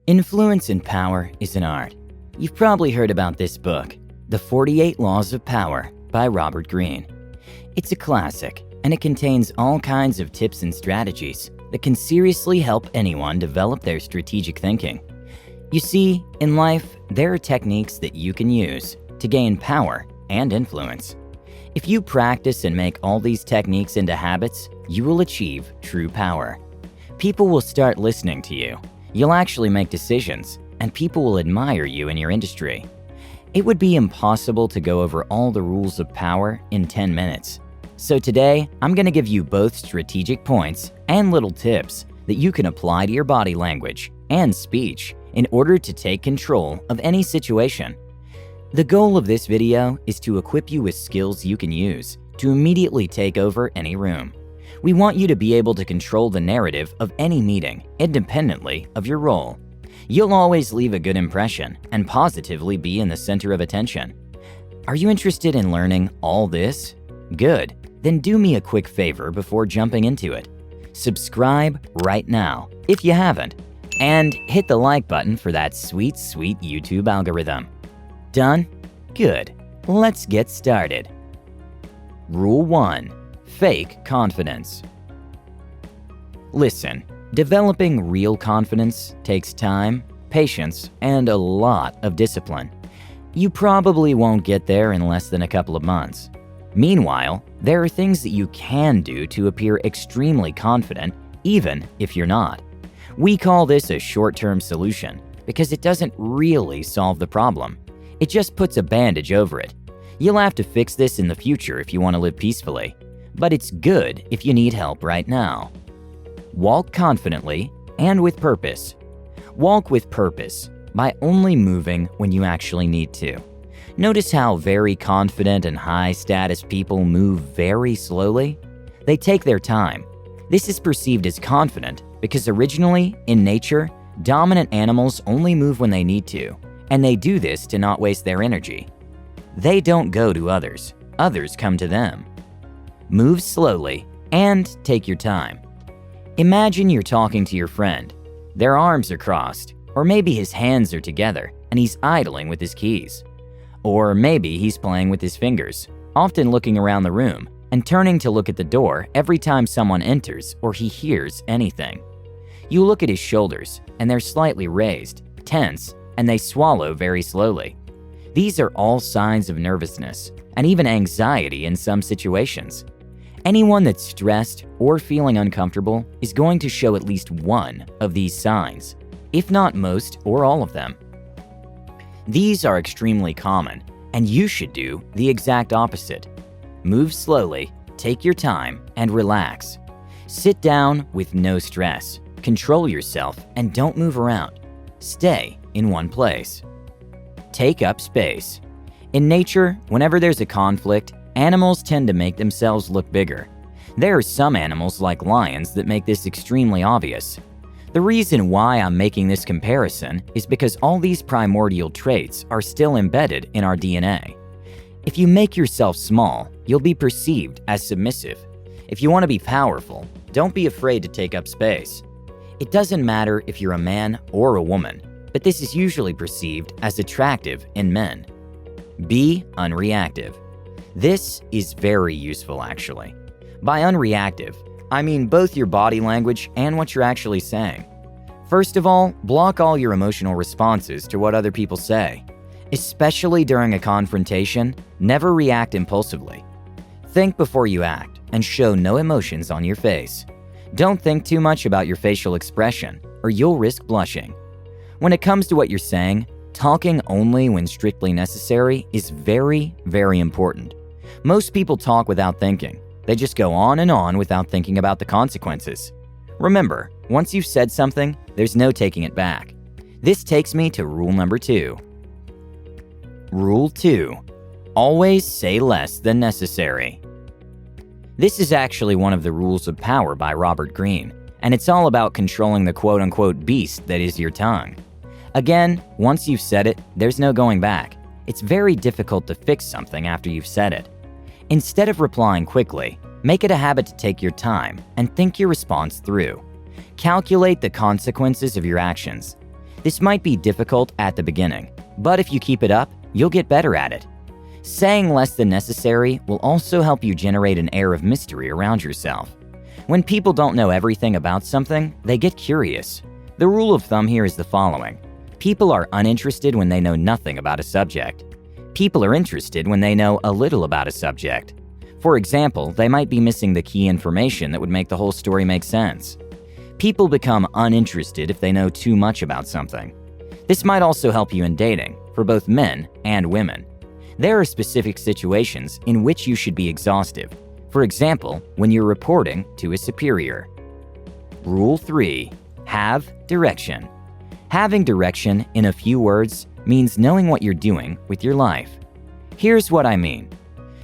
Influence and power is an art. You've probably heard about this book, The 48 Laws of Power by Robert Greene. It's a classic, and it contains all kinds of tips and strategies that can seriously help anyone develop their strategic thinking. You see, in life, there are techniques that you can use to gain power and influence. If you practice and make all these techniques into habits, you will achieve true power. People will start listening to you. You'll actually make decisions, and people will admire you in your industry. It would be impossible to go over all the rules of power in 10 minutes. So today, I'm going to give you both strategic points and little tips that you can apply to your body language and speech in order to take control of any situation. The goal of this video is to equip you with skills you can use to immediately take over any room. We want you to be able to control the narrative of any meeting, independently of your role. You'll always leave a good impression and positively be in the center of attention. Are you interested in learning all this? Good. Then do me a quick favor before jumping into it. Subscribe right now, if you haven't, and hit the like button for that sweet, sweet YouTube algorithm. Done? Good. Let's get started. Rule 1. Fake confidence. Listen, developing real confidence takes time, patience, and a lot of discipline. You probably won't get there in less than a couple of months. Meanwhile, there are things that you can do to appear extremely confident, even if you're not. We call this a short-term solution because it doesn't really solve the problem. It just puts a bandage over it. You'll have to fix this in the future if you want to live peacefully. But it's good if you need help right now. Walk confidently and with purpose. Walk with purpose by only moving when you actually need to. Notice how very confident and high-status people move very slowly? They take their time. This is perceived as confident because originally, in nature, dominant animals only move when they need to, and they do this to not waste their energy. They don't go to others. Others come to them. Move slowly and take your time. Imagine you're talking to your friend. Their arms are crossed, or maybe his hands are together and he's idling with his keys. Or maybe he's playing with his fingers, often looking around the room and turning to look at the door every time someone enters or he hears anything. You look at his shoulders and they're slightly raised, tense, and they swallow very slowly. These are all signs of nervousness and even anxiety in some situations. Anyone that's stressed or feeling uncomfortable is going to show at least one of these signs, if not most or all of them. These are extremely common, and you should do the exact opposite. Move slowly, take your time, and relax. Sit down with no stress. Control yourself and don't move around. Stay in one place. Take up space. In nature, whenever there's a conflict, animals tend to make themselves look bigger. There are some animals like lions that make this extremely obvious. The reason why I'm making this comparison is because all these primordial traits are still embedded in our DNA. If you make yourself small, you'll be perceived as submissive. If you want to be powerful, don't be afraid to take up space. It doesn't matter if you're a man or a woman, but this is usually perceived as attractive in men. Be unreactive. This is very useful, actually. By unreactive, I mean both your body language and what you're actually saying. First of all, block all your emotional responses to what other people say. Especially during a confrontation, never react impulsively. Think before you act and show no emotions on your face. Don't think too much about your facial expression, or you'll risk blushing. When it comes to what you're saying, talking only when strictly necessary is very, very important. Most people talk without thinking. They just go on and on without thinking about the consequences. Remember, once you've said something, there's no taking it back. This takes me to rule number 2. Rule 2. Always say less than necessary. This is actually one of the rules of power by Robert Greene, and it's all about controlling the quote-unquote beast that is your tongue. Again, once you've said it, there's no going back. It's very difficult to fix something after you've said it. Instead of replying quickly, make it a habit to take your time and think your response through. Calculate the consequences of your actions. This might be difficult at the beginning, but if you keep it up, you'll get better at it. Saying less than necessary will also help you generate an air of mystery around yourself. When people don't know everything about something, they get curious. The rule of thumb here is the following. People are uninterested when they know nothing about a subject. People are interested when they know a little about a subject. For example, they might be missing the key information that would make the whole story make sense. People become uninterested if they know too much about something. This might also help you in dating, for both men and women. There are specific situations in which you should be exhaustive. For example, when you're reporting to a superior. Rule 3. Have direction. Having direction, in a few words, means knowing what you're doing with your life. Here's what I mean.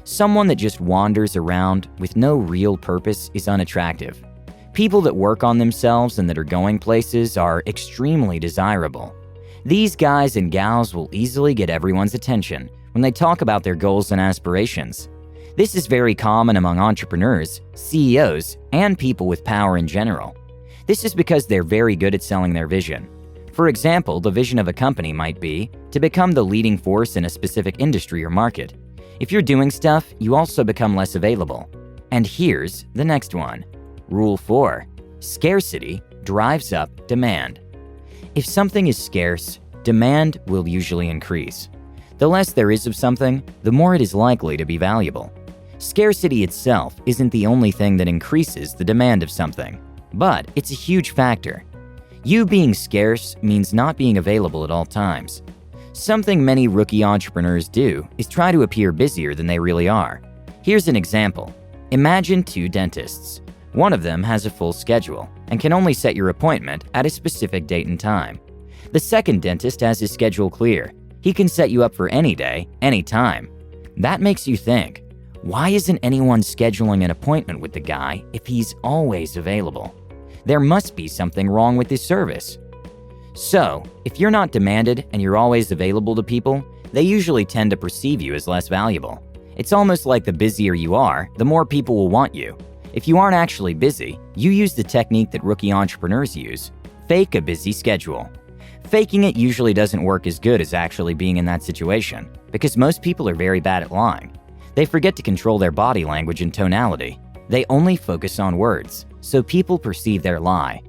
Someone that just wanders around with no real purpose is unattractive. People that work on themselves and that are going places are extremely desirable. These guys and gals will easily get everyone's attention when they talk about their goals and aspirations. This is very common among entrepreneurs, CEOs, and people with power in general. This is because they're very good at selling their vision. For example, the vision of a company might be to become the leading force in a specific industry or market. If you're doing stuff, you also become less available. And here's the next one. Rule 4. Scarcity drives up demand. If something is scarce, demand will usually increase. The less there is of something, the more it is likely to be valuable. Scarcity itself isn't the only thing that increases the demand of something, but it's a huge factor. You being scarce means not being available at all times. Something many rookie entrepreneurs do is try to appear busier than they really are. Here's an example. Imagine 2 dentists. One of them has a full schedule and can only set your appointment at a specific date and time. The second dentist has his schedule clear. He can set you up for any day, any time. That makes you think, why isn't anyone scheduling an appointment with the guy if he's always available? There must be something wrong with his service. So, if you're not demanded and you're always available to people, they usually tend to perceive you as less valuable. It's almost like the busier you are, the more people will want you. If you aren't actually busy, you use the technique that rookie entrepreneurs use. Fake a busy schedule. Faking it usually doesn't work as good as actually being in that situation, because most people are very bad at lying. They forget to control their body language and tonality. They only focus on words, so people perceive their lie.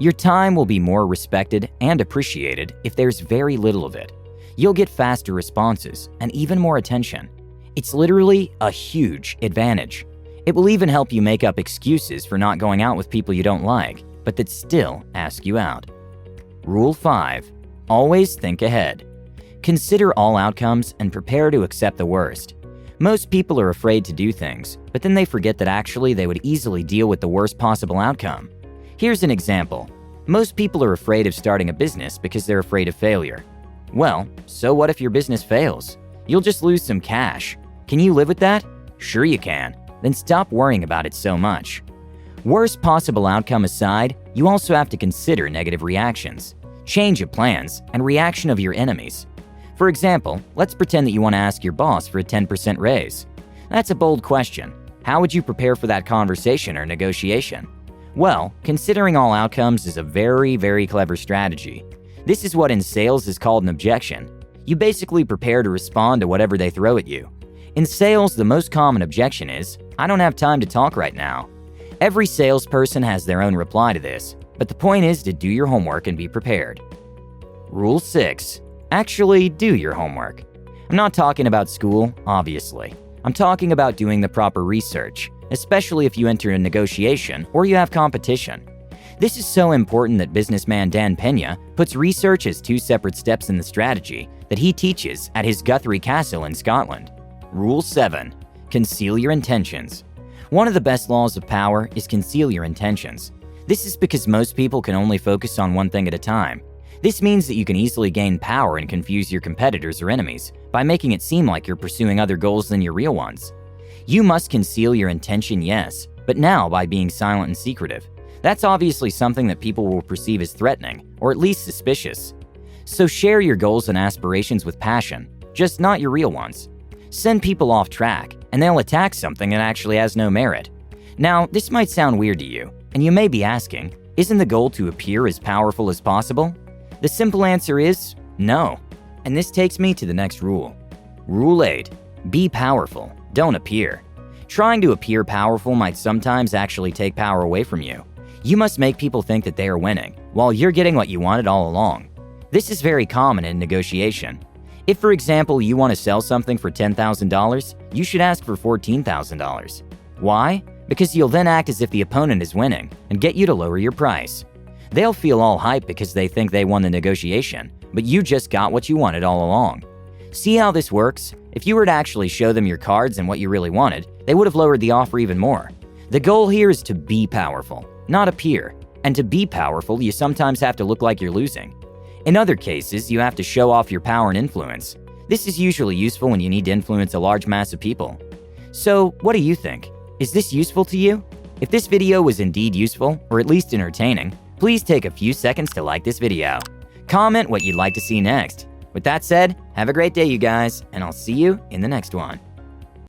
Your time will be more respected and appreciated if there's very little of it. You'll get faster responses and even more attention. It's literally a huge advantage. It will even help you make up excuses for not going out with people you don't like, but that still ask you out. Rule 5. Always think ahead. Consider all outcomes and prepare to accept the worst. Most people are afraid to do things, but then they forget that actually they would easily deal with the worst possible outcome. Here's an example. Most people are afraid of starting a business because they're afraid of failure. Well, so what if your business fails? You'll just lose some cash. Can you live with that? Sure you can. Then stop worrying about it so much. Worst possible outcome aside, you also have to consider negative reactions, change of plans, and reaction of your enemies. For example, let's pretend that you want to ask your boss for a 10% raise. That's a bold question. How would you prepare for that conversation or negotiation? Well, considering all outcomes is a very, very clever strategy. This is what in sales is called an objection. You basically prepare to respond to whatever they throw at you. In sales, the most common objection is, "I don't have time to talk right now." Every salesperson has their own reply to this, but the point is to do your homework and be prepared. Rule 6. Actually do your homework. I'm not talking about school, obviously. I'm talking about doing the proper research, especially if you enter a negotiation or you have competition. This is so important that businessman Dan Pena puts research as 2 separate steps in the strategy that he teaches at his Guthrie Castle in Scotland. Rule 7. Conceal your intentions. One of the best laws of power is conceal your intentions. This is because most people can only focus on one thing at a time. This means that you can easily gain power and confuse your competitors or enemies by making it seem like you're pursuing other goals than your real ones. You must conceal your intention, yes, but now by being silent and secretive. That's obviously something that people will perceive as threatening, or at least suspicious. So share your goals and aspirations with passion, just not your real ones. Send people off track, and they'll attack something that actually has no merit. Now, this might sound weird to you, and you may be asking, isn't the goal to appear as powerful as possible? The simple answer is no. And this takes me to the next rule. Rule 8. Be powerful, don't appear. Trying to appear powerful might sometimes actually take power away from you. You must make people think that they are winning, while you're getting what you wanted all along. This is very common in negotiation. If, for example, you want to sell something for $10,000, you should ask for $14,000. Why? Because you'll then act as if the opponent is winning and get you to lower your price. They'll feel all hype because they think they won the negotiation, but you just got what you wanted all along. See how this works? If you were to actually show them your cards and what you really wanted, they would have lowered the offer even more. The goal here is to be powerful, not appear. And to be powerful, you sometimes have to look like you're losing. In other cases, you have to show off your power and influence. This is usually useful when you need to influence a large mass of people. So, what do you think? Is this useful to you? If this video was indeed useful, or at least entertaining, please take a few seconds to like this video. Comment what you'd like to see next. With that said, have a great day, you guys, and I'll see you in the next one.